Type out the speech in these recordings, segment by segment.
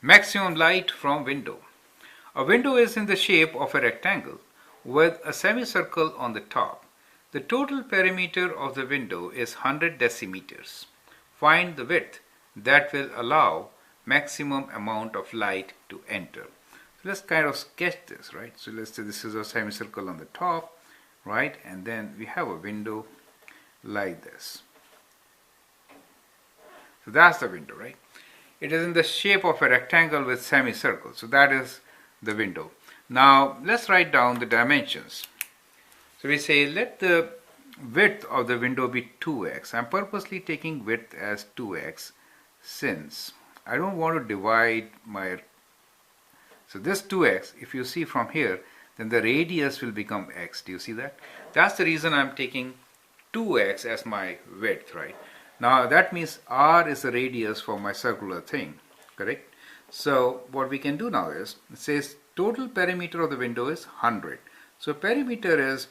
Maximum light from window. A window is in the shape of a rectangle with a semicircle on the top. The total perimeter of the window is 100 decimeters. Find the width that will allow maximum amount of light to enter. So let's kind of sketch this, right? So let's say this is a semicircle on the top, right? And then we have a window like this. So that's the window, right? It is in the shape of a rectangle with semicircle. So that is the window. Now let's write down the dimensions. So we say let the width of the window be 2x. I'm purposely taking width as 2x since I don't want to divide my... So this 2x, if you see from here, then the radius will become x. Do you see that? That's the reason I'm taking 2x as my width, right? Now that means r is the radius for my circular thing, correct? So what we can do now is, it says total perimeter of the window is 100. So perimeter is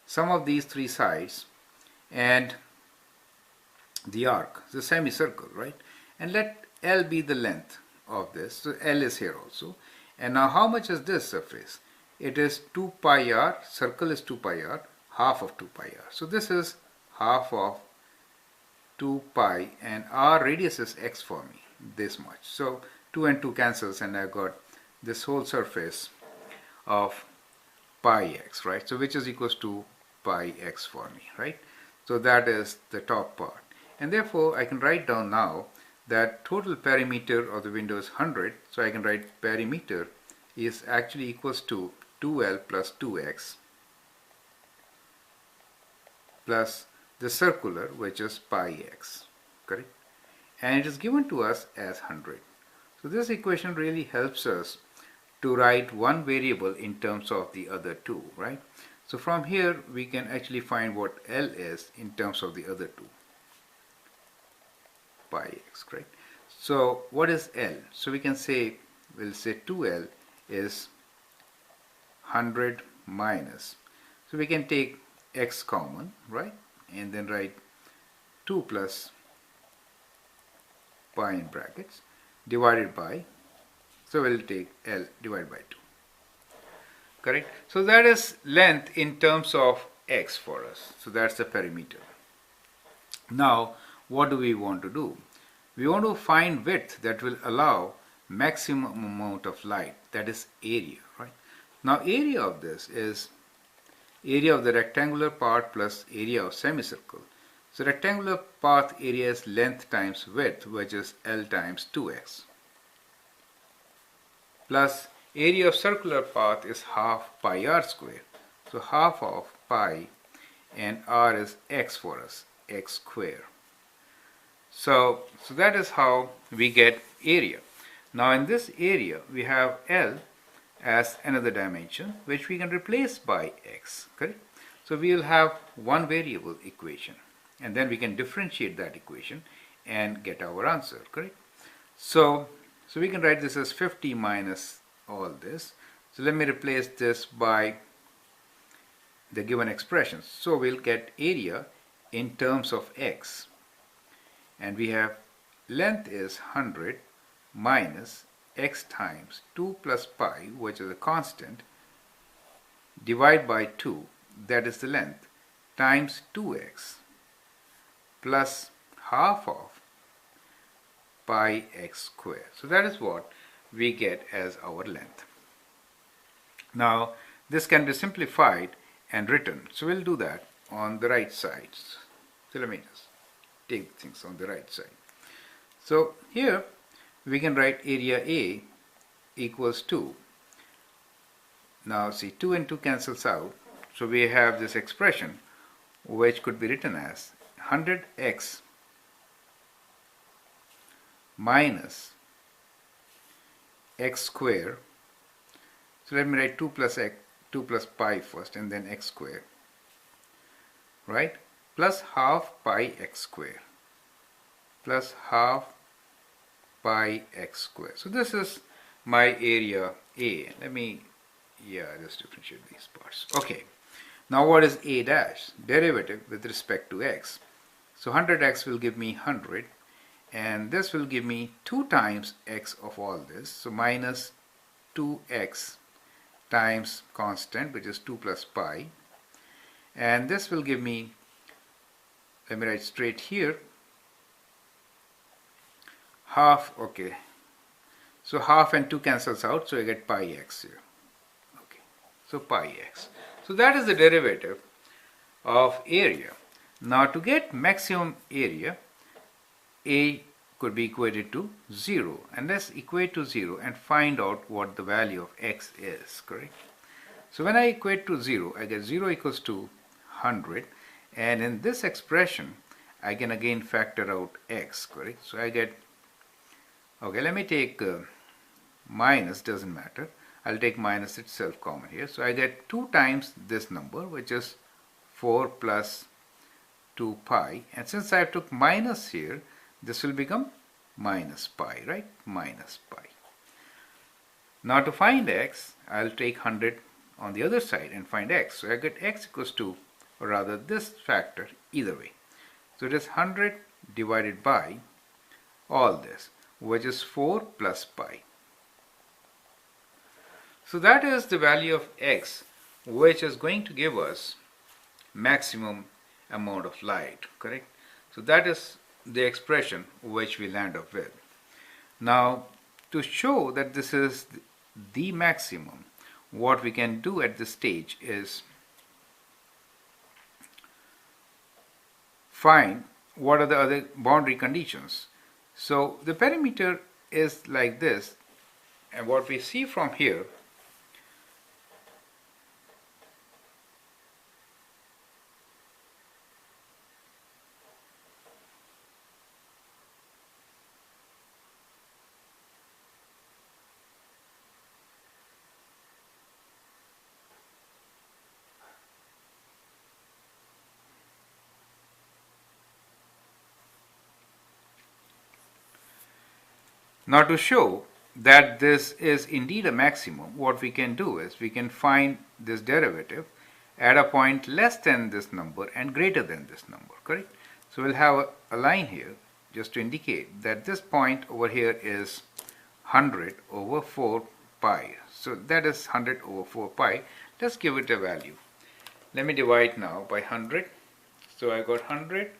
sum of these three sides and the arc, the semicircle, right? And let L be the length of this. So L is here also. And now how much is this surface? It is 2 pi r, circle is 2 pi r, half of 2 pi r. So this is half of 2 pi and r radius is x for me, this much. So 2 and 2 cancels and I've got this whole surface of pi x, right? So which is equals to pi x for me, right? So that is the top part. And therefore I can write down now that total perimeter of the window is 100. So I can write perimeter is actually equals to 2L plus 2x plus the circular, which is pi x, correct? And it is given to us as 100. So this equation really helps us to write one variable in terms of the other two, right? So from here we can actually find what L is in terms of the other two, pi x, correct? So what is L? So we can say, we'll say 2L is 100 minus, so we can take x common, right? And then write 2 plus pi in brackets divided by, so we'll take L divided by 2, correct? So that is length in terms of x for us. So that's the perimeter. Now what do we want to do? We want to find width that will allow maximum amount of light, that is area, right? Now area of this is area of the rectangular part plus area of semicircle. So rectangular path area is length times width, which is L times 2x, plus area of circular path is half pi r square. So half of pi and r is x for us, x square. So that is how we get area. Now in this area we have L as another dimension which we can replace by x, correct? So we will have one variable equation and then we can differentiate that equation and get our answer, correct? So we can write this as 50 minus all this. So let me replace this by the given expressions. So we'll get area in terms of x, and we have length is 100 minus x times 2 plus pi, which is a constant, divide by 2, that is the length, times 2x plus half of pi x square. So that is what we get as our length. Now this can be simplified and written. So we'll do that on the right side. So let me just take things on the right side. So here we can write area A equals 2. Now see, 2 and 2 cancels out. So we have this expression which could be written as 100x minus x square. So let me write 2 plus x, 2 plus pi first and then x square, right? Plus half pi x square plus half pi x square. So this is my area A. Let me, just differentiate these parts. Okay. Now what is A dash? Derivative with respect to x. So 100x will give me 100 and this will give me 2 times x of all this, so minus 2x times constant, which is 2 plus pi, and this will give me, let me write straight here, half. Okay, so half and 2 cancels out, so I get pi x here. Okay, so pi x. So that is the derivative of area. Now to get maximum area, A could be equated to 0, and let's equate to 0 and find out what the value of x is, correct? So when I equate to 0, I get 0 equals to 100, and in this expression I can again factor out x, correct? So I get, okay, let me take minus, doesn't matter, I'll take minus itself common here. So I get 2 times this number, which is 4 plus 2 pi, and since I took minus here, this will become minus pi, right? Minus pi. Now to find x, I'll take 100 on the other side and find x. So I get x equals to, or rather this factor, either way. So it is 100 divided by all this, which is 4 plus pi. So that is the value of x, which is going to give us maximum amount of light, correct? So that is the expression which we land up with. Now to show that this is the maximum, what we can do at this stage is find what are the other boundary conditions. So the perimeter is like this, and what we see from here, now to show that this is indeed a maximum, what we can do is we can find this derivative at a point less than this number and greater than this number, correct? So we'll have a line here just to indicate that this point over here is 100 over 4 pi. So that is 100 over 4 pi. Let's give it a value. Let me divide now by 100. So I got 100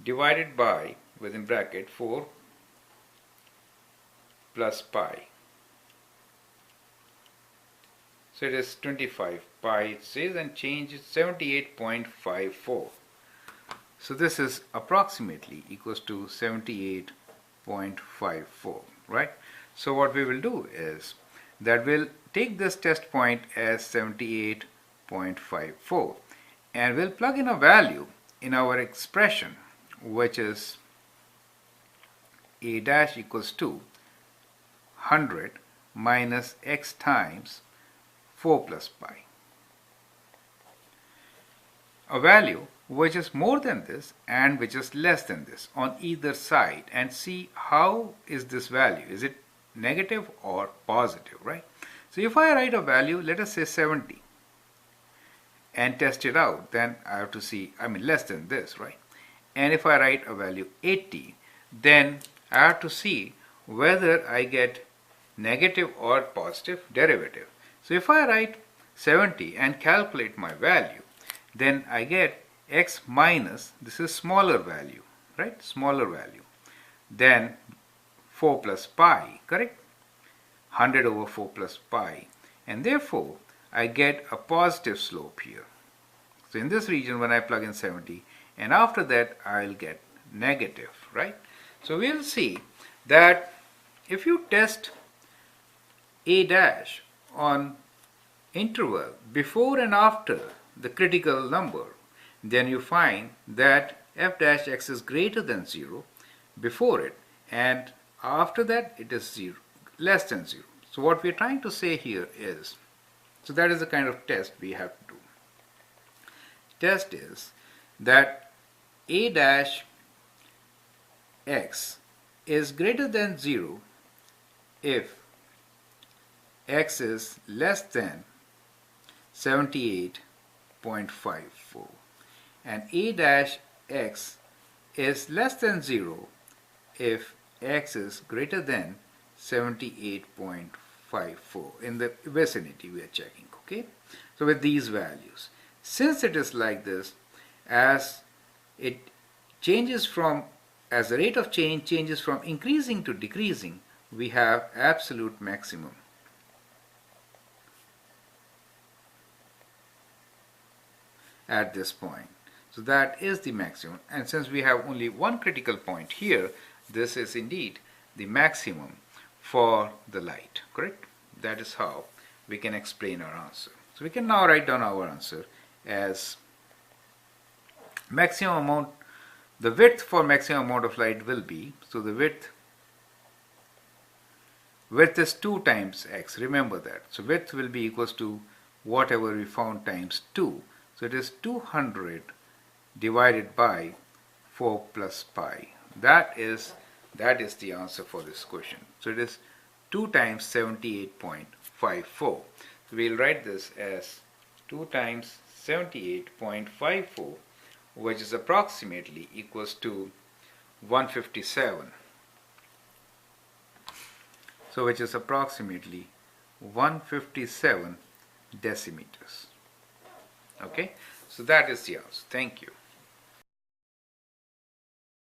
divided by, within bracket, 4 plus pi. So it is 25 pi, it says, and change is 78.54. So this is approximately equals to 78.54, right? So what we will do is that we'll take this test point as 78.54 and we'll plug in a value in our expression, which is a dash equals to 100 minus x times 4 plus pi. A value which is more than this and which is less than this on either side, and see how is this value. Is it negative or positive, right? So if I write a value, let us say 70, and test it out, then I have to see, less than this, right? And if I write a value 80, then I have to see whether I get negative or positive derivative. So if I write 70 and calculate my value, then I get x minus, this is smaller value, right? Smaller value than 4 plus pi, correct? 100 over 4 plus pi, and therefore I get a positive slope here. So in this region, when I plug in 70, and after that I'll get negative, right? So we'll see that if you test a dash on interval before and after the critical number, then you find that f dash x is greater than 0 before it, and after that it is 0, less than 0. So what we're trying to say here is, so that is the kind of test we have to do. Test is that a dash x is greater than 0 if x is less than 78.54, and a dash x is less than 0 if x is greater than 78.54 in the vicinity we are checking. Okay, so with these values, since it is like this, as it changes from, as the rate of change changes from increasing to decreasing, we have absolute maximum. At this point. So that is the maximum, and since we have only one critical point here, this is indeed the maximum for the light, correct? That is how we can explain our answer. So we can now write down our answer as maximum amount, the width for maximum amount of light will be, so the width is 2 times x, remember that. So width will be equals to whatever we found times 2. So it is 200 divided by 4 plus pi. That is the answer for this question. So it is 2 times 78.54. So we'll write this as 2 times 78.54, which is approximately equals to 157. So which is approximately 157 decimeters. Okay, so that is the answer. Thank you.